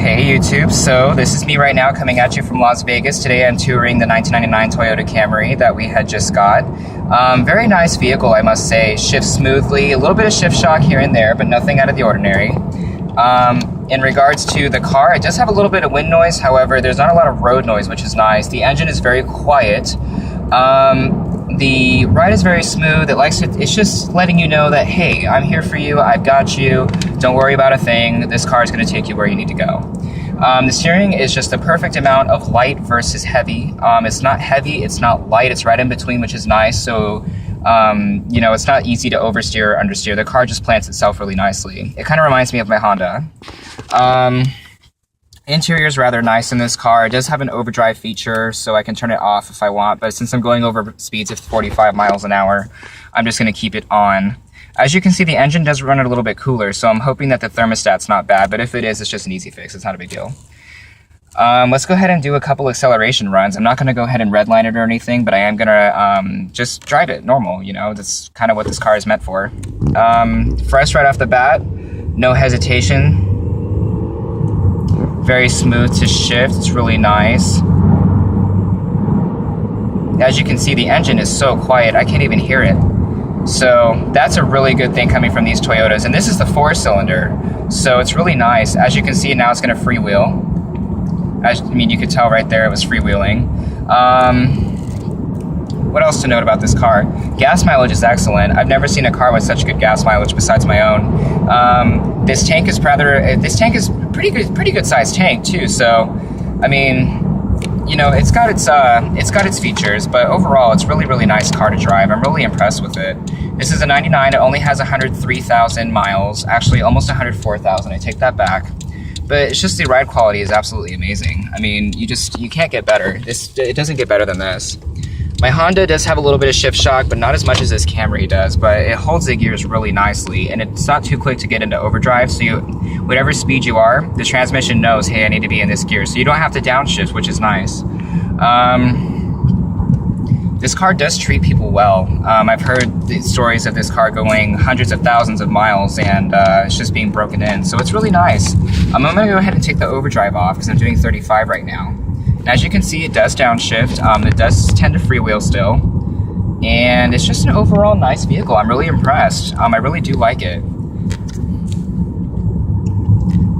Hey YouTube, so this is me right now coming at you from Las Vegas. Today I'm touring the 1999 Toyota Camry that we had just got. Very nice vehicle, I must say. Shifts smoothly, a little bit of shift shock here and there, but nothing out of the ordinary. In regards to the car, it does have a little bit of wind noise. However, there's not a lot of road noise, which is nice. The engine is very quiet. The ride is very smooth. It's just letting you know that, hey, I'm here for you. I've got you. Don't worry about a thing. This car is going to take you where you need to go. The steering is just the perfect amount of light versus heavy. It's not heavy. It's not light. It's right in between, which is nice. So, you know, it's not easy to oversteer or understeer. The car just plants itself really nicely. It kind of reminds me of my Honda. Interior is rather nice in this car. It does have an overdrive feature, so I can turn it off if I want, but since I'm going over speeds of 45 miles an hour, I'm just going to keep it on. As you can see, the engine does run a little bit cooler, so I'm hoping that the thermostat's not bad, but if it is, it's just an easy fix. It's not a big deal. Let's go ahead and do a couple acceleration runs. I'm not going to go ahead and redline it or anything, but I am going to just drive it normal, you know? That's kind of what this car is meant for. First, right off the bat, no hesitation. Very smooth to shift, it's really nice. As you can see, the engine is so quiet, I can't even hear it. So that's a really good thing coming from these Toyotas. And this is the 4-cylinder, so it's really nice. As you can see, now it's gonna freewheel. You could tell right there it was freewheeling. What else to note about this car? Gas mileage is excellent. I've never seen a car with such good gas mileage besides my own. This tank is pretty good sized tank too. So, I mean, you know, it's got its features, but overall, it's really nice car to drive. I'm really impressed with it. This is a 99. It only has 103,000 miles. Actually, almost 104,000. I take that back. But it's just the ride quality is absolutely amazing. I mean, you can't get better. It doesn't get better than this. My Honda does have a little bit of shift shock, but not as much as this Camry does, but it holds the gears really nicely, and it's not too quick to get into overdrive, so whatever speed you are, the transmission knows, hey, I need to be in this gear, so you don't have to downshift, which is nice. This car does treat people well. I've heard the stories of this car going hundreds of thousands of miles, and it's just being broken in, so it's really nice. I'm gonna go ahead and take the overdrive off, because I'm doing 35 right now. As you can see, it does downshift. It does tend to freewheel still. And it's just an overall nice vehicle. I'm really impressed. I really do like it.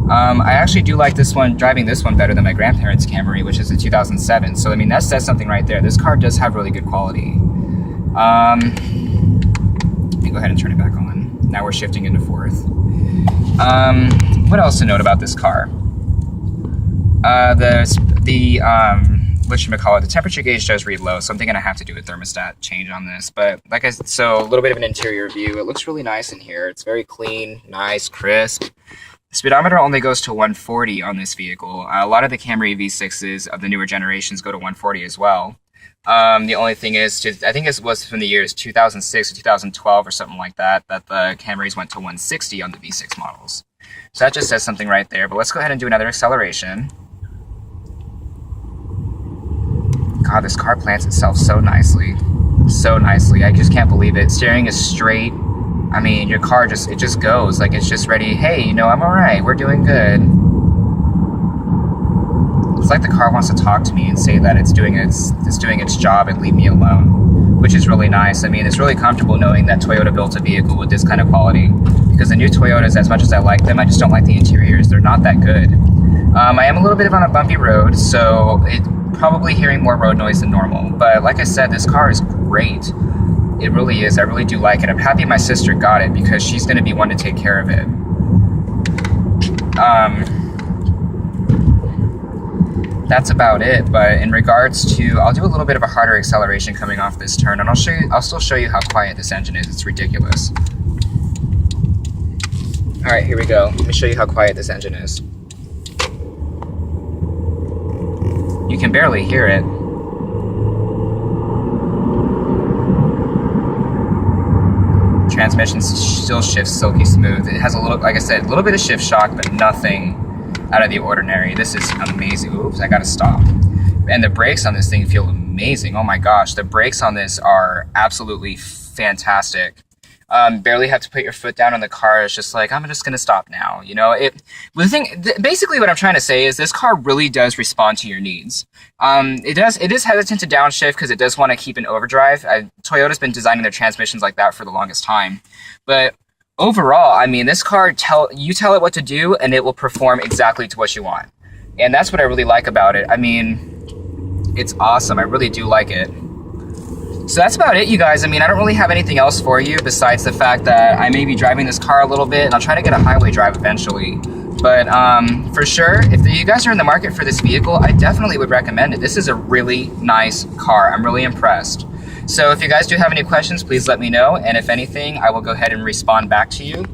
I actually do like driving this one better than my grandparents' Camry, which is a 2007. So, I mean, that says something right there. This car does have really good quality. Let me go ahead and turn it back on. Now we're shifting into fourth. What else to note about this car? The temperature gauge does read low, so I'm thinking I have to do a thermostat change on this. But so a little bit of an interior view. It looks really nice in here. It's very clean, nice, crisp. The speedometer only goes to 140 on this vehicle. A lot of the Camry V6s of the newer generations go to 140 as well. The only thing is, I think it was from the years 2006 or 2012 or something like that the Camrys went to 160 on the V6 models. So that just says something right there. But let's go ahead and do another acceleration. God, this car plants itself so nicely. So nicely. I just can't believe it. Steering is straight. I mean, your car it just goes. Like, it's just ready. Hey, you know, I'm alright. We're doing good. It's like the car wants to talk to me and say that it's doing its job and leave me alone, which is really nice. I mean, it's really comfortable knowing that Toyota built a vehicle with this kind of quality, because the new Toyotas, as much as I like them, I just don't like the interiors. They're not that good. I am a little bit on a bumpy road, so probably hearing more road noise than normal, but like I said, this car is great. It really is. I really do like it. I'm happy my sister got it, because she's going to be one to take care of it. That's about it. But in regards to, I'll do a little bit of a harder acceleration coming off this turn, and I'll still show you how quiet this engine is. It's ridiculous. All right, here we go. Let me show you how quiet this engine is. You can barely hear it. Transmission still shifts silky smooth. It has a little, like I said, a little bit of shift shock, but nothing out of the ordinary. This is amazing. Oops, I gotta stop. And the brakes on this thing feel amazing. Oh my gosh, the brakes on this are absolutely fantastic. Barely have to put your foot down on the car. It's just like, I'm just gonna stop now. You know, basically what I'm trying to say is this car really does respond to your needs. It is hesitant to downshift because it does want to keep in overdrive. Toyota's been designing their transmissions like that for the longest time. But overall, I mean, this car, you tell it what to do and it will perform exactly to what you want. And that's what I really like about it. I mean, it's awesome. I really do like it. So that's about it, you guys. I mean, I don't really have anything else for you besides the fact that I may be driving this car a little bit, and I'll try to get a highway drive eventually. But for sure, if you guys are in the market for this vehicle, I definitely would recommend it. This is a really nice car. I'm really impressed. So if you guys do have any questions, please let me know. And if anything, I will go ahead and respond back to you.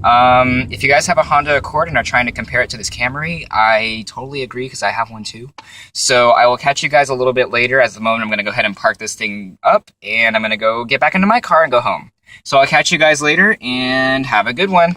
If you guys have a Honda Accord and are trying to compare it to this Camry, I totally agree because I have one too. So I will catch you guys a little bit later. At the moment, I'm going to go ahead and park this thing up and I'm going to go get back into my car and go home. So I'll catch you guys later and have a good one.